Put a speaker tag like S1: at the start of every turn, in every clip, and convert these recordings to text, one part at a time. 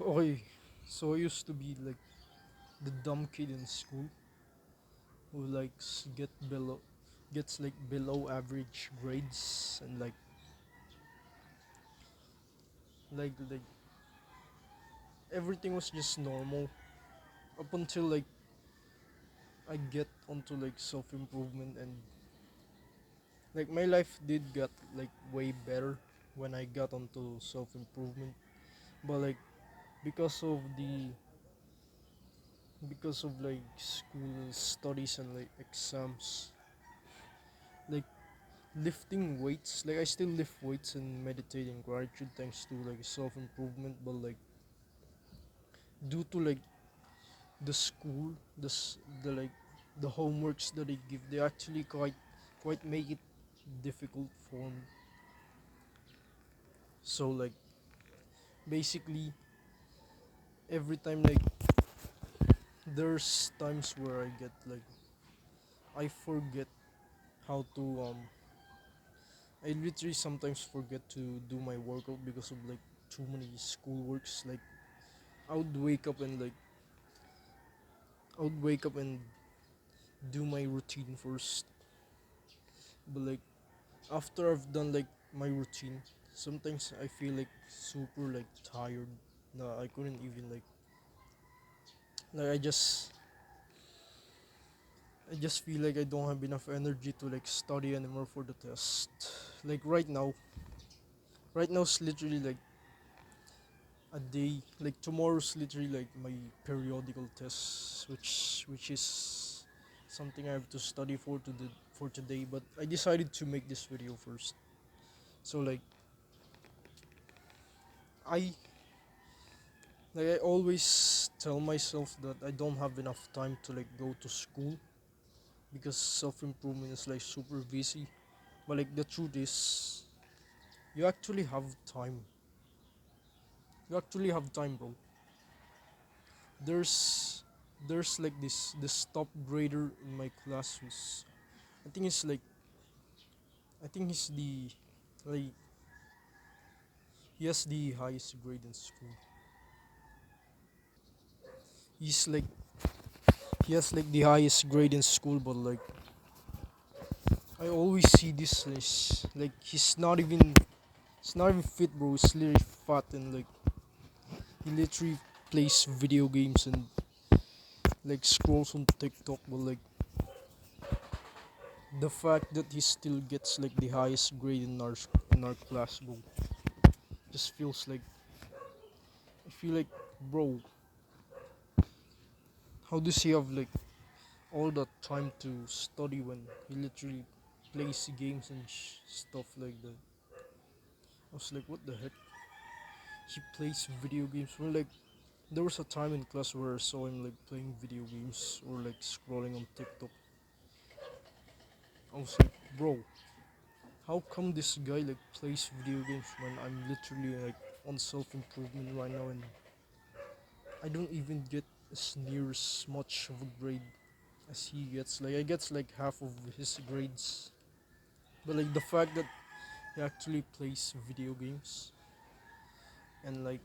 S1: Okay, so I used to be like the dumb kid in school who gets like below average grades and like everything was just normal up until like I get onto like self improvement and like my life did get like way better when I got onto self improvement, but like because of the because of like school studies and like exams, like lifting weights, like I still lift weights and meditate in gratitude thanks to like self improvement, but like due to like the school, the like the homeworks that they give, they actually quite make it difficult for me. So like basically every time like there's times where I get like I forget how to I literally sometimes forget to do my workout because of like too many school works. Like I would wake up and like I would wake up and do my routine first. But like after I've done like my routine, sometimes I feel like super like tired. No, I couldn't even like I just feel like I don't have enough energy to like study anymore for the test. Like right now it's literally like a day. Like tomorrow's literally like my periodical tests, which is something I have to study for today. But I decided to make this video first. So I I always tell myself that I don't have enough time to like go to school because self improvement is like super busy. But like the truth is, you actually have time. You actually have time, bro. There's there's like this top grader in my class who's I think it's like I think he's the like he has the highest grade in school. He's like he has like the highest grade in school, but like I always see this like he's not even fit, bro. He's literally fat and like he literally plays video games and like scrolls on TikTok, but like the fact that he still gets like the highest grade in our class, bro, just feels like I feel like, bro, how does he have like all that time to study when he literally plays games and stuff like that? I was like, what the heck? He plays video games. Well, like there was a time in class where I saw him like playing video games or like scrolling on TikTok. I was like, bro, how come this guy like plays video games when I'm literally like on self improvement right now and I don't even get as near as much of a grade as he gets. Like I gets like half of his grades. But like the fact that he actually plays video games and like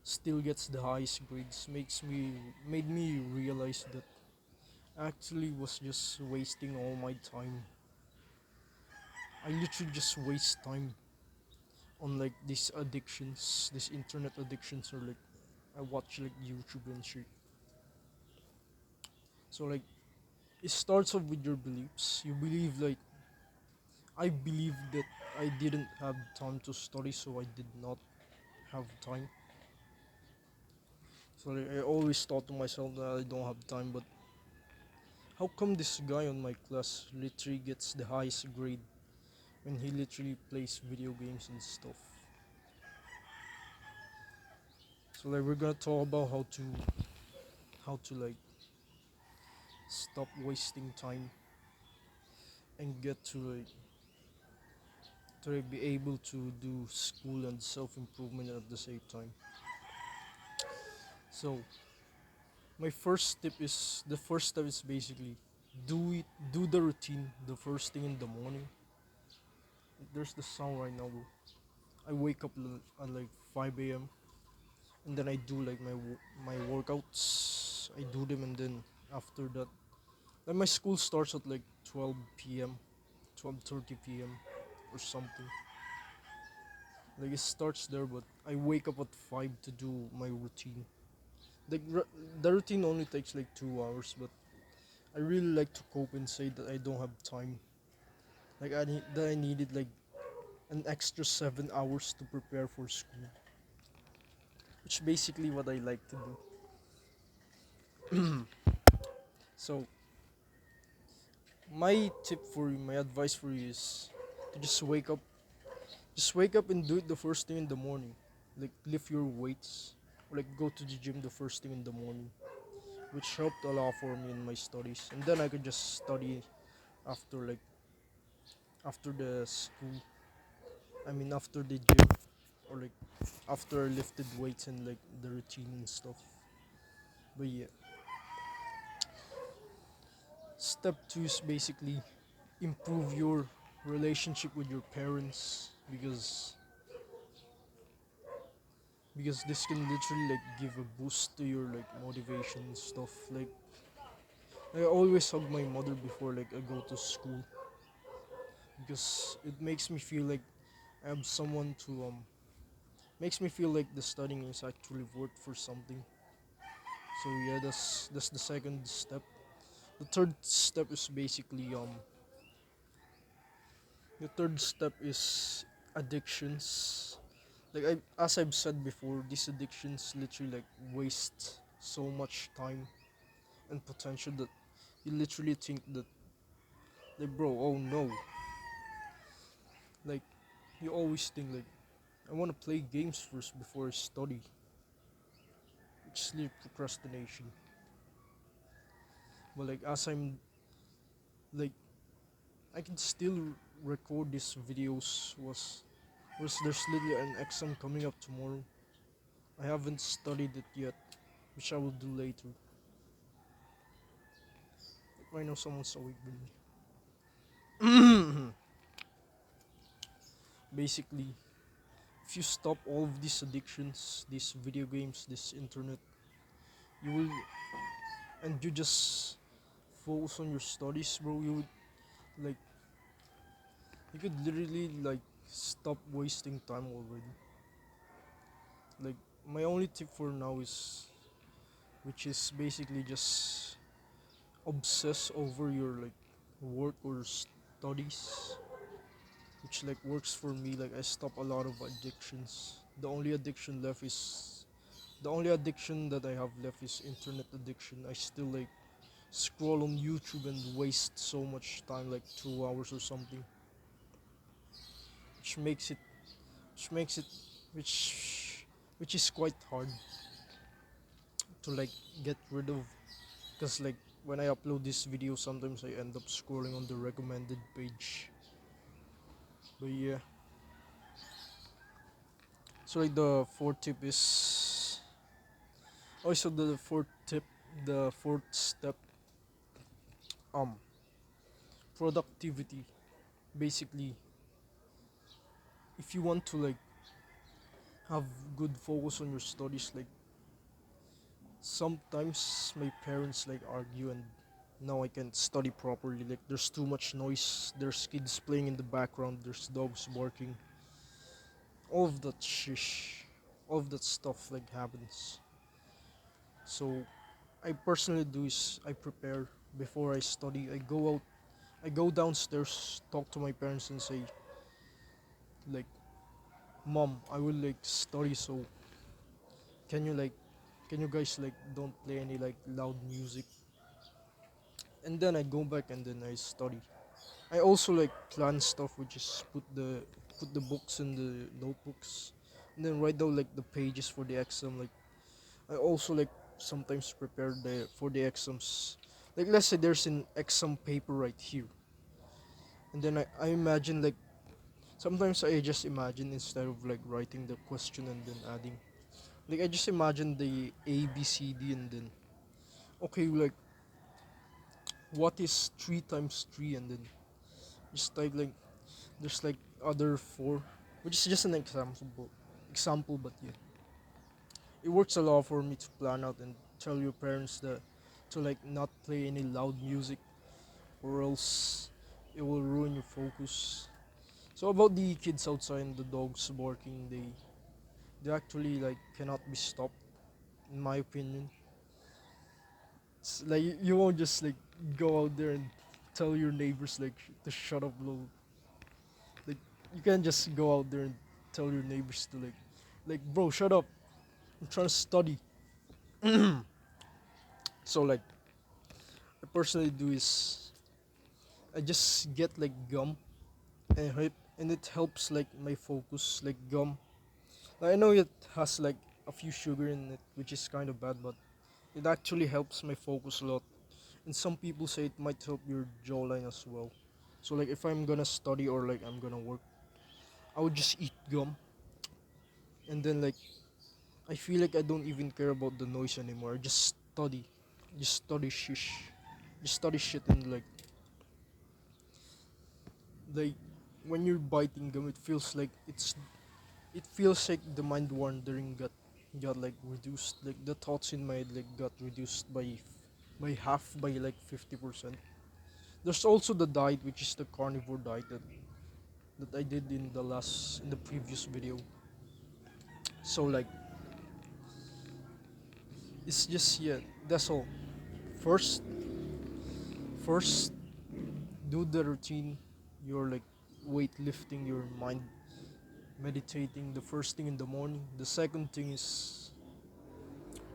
S1: still gets the highest grades made me realize that I actually was just wasting all my time. I literally just waste time on like these addictions, these internet addictions, or like I watch like YouTube and shit. So like it starts off with your beliefs. You believe like I believe that I didn't have time to study, so I did not have time. So like, I always thought to myself that I don't have time, but how come this guy on my class literally gets the highest grade when he literally plays video games and stuff? So like we're gonna talk about how to like stop wasting time and get to like, be able to do school and self improvement at the same time. So the first step is basically do the routine the first thing in the morning. There's the sound right now, bro. I wake up at like 5 a.m. and then I do like my workouts. I do them, and then after that, then my school starts at like 12 p.m., 12:30 p.m. or something. Like it starts there, but I wake up at 5 to do my routine. The the routine only takes like 2 hours, but I really like to compensate that I don't have time. Like I needed like an extra 7 hours to prepare for school, which basically what I like to do. So my tip for you, my advice for you is to just wake up and do it the first thing in the morning. Like lift your weights, or like go to the gym the first thing in the morning, which helped a lot for me in my studies. And then I could just study after like after the school. I mean after the gym, or like after I lifted weights and like the routine and stuff. But yeah, step two is basically improve your relationship with your parents, because this can literally like give a boost to your like motivation and stuff. Like I always hug my mother before like I go to school, because it makes me feel like I have someone to makes me feel like the studying is actually worth for something. So yeah, that's the second step. The third step is basically the third step is addictions. Like as I've said before, these addictions literally like waste so much time and potential that you literally think that, like, bro, oh no, like you always think like I want to play games first before I study, which is like procrastination. But like as I'm like I can still record these videos was there's literally an exam coming up tomorrow. I haven't studied it yet, which I will do later. Right now someone's awake with me. Basically, if you stop all of these addictions, these video games, this internet, you will, and you just focus on your studies, bro, you would like you could literally like stop wasting time already. Like my only tip for now is, which is basically just obsess over your like work or studies, which like works for me. Like I stop a lot of addictions. The only addiction that I have left is internet addiction. I still like scroll on YouTube and waste so much time, like 2 hours or something, which makes it, which makes it, which is quite hard to like get rid of. Cause like when I upload this video, sometimes I end up scrolling on the recommended page. But yeah, so like the fourth tip is also the fourth step, um, productivity. Basically, if you want to like have good focus on your studies, like sometimes my parents like argue and now I can't study properly. Like there's too much noise, there's kids playing in the background, there's dogs barking, all of that shish, all of that stuff like happens. So I personally do is I prepare before I study. I go downstairs, talk to my parents and say like, Mom, I will like study, so can you like can you guys like don't play any like loud music? And then I go back and then I study. I also like plan stuff, which is put the books in the notebooks, and then write down like the pages for the exam. Like I also like sometimes prepare the for the exams. Like let's say there's an exam paper right here, and then I imagine like sometimes I just imagine instead of like writing the question and then adding. Like I just imagine the A B C D and then okay like what is 3 times 3 and then just type like there's like other four, which is just an example, but yeah. it works a lot for me to plan out and tell your parents that to like not play any loud music or else it will ruin your focus. So about the kids outside and the dogs barking, they actually like cannot be stopped in my opinion. It's like you won't just like go out there and tell your neighbors like to shut up low. Like you can't just go out there and tell your neighbors to like bro shut up. I'm trying to study. So like I personally do is I just get like gum and it helps like my focus like gum. I know it has like a few sugar in it which is kind of bad but it actually helps my focus a lot. And some people say it might help your jawline as well. So like if I'm gonna study or like I'm gonna work, I would just eat gum and then like I feel like I don't even care about the noise anymore. I just study. Just study shish. Just study shit and like when you're biting gum it feels like the mind wandering got like reduced. Like the thoughts in my head like got reduced by half by like 50%. There's also the diet which is the carnivore diet that I did in the previous video. So like it's just yeah, that's all. First first do the routine. You're like weightlifting your mind, meditating the first thing in the morning. The second thing is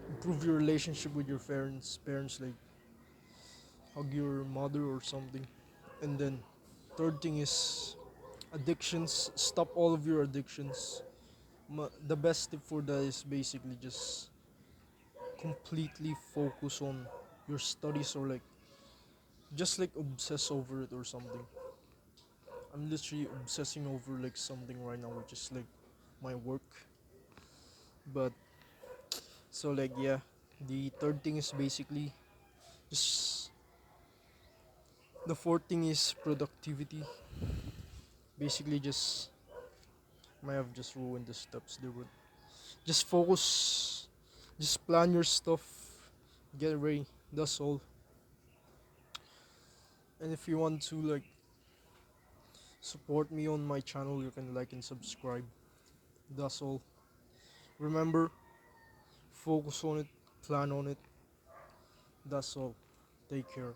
S1: improve your relationship with your parents like hug your mother or something. And then third thing is addictions, stop all of your addictions. The best tip for that is basically just completely focus on your studies or like just like obsess over it or something. I'm literally obsessing over like something right now which is like my work. But so like yeah, the third thing is basically just the fourth thing is productivity. Basically just might have just ruined the steps there but just focus, just plan your stuff, get ready. That's all. And if you want to like support me on my channel, you can like and subscribe. That's all. Remember, focus on it, plan on it. That's all. Take care.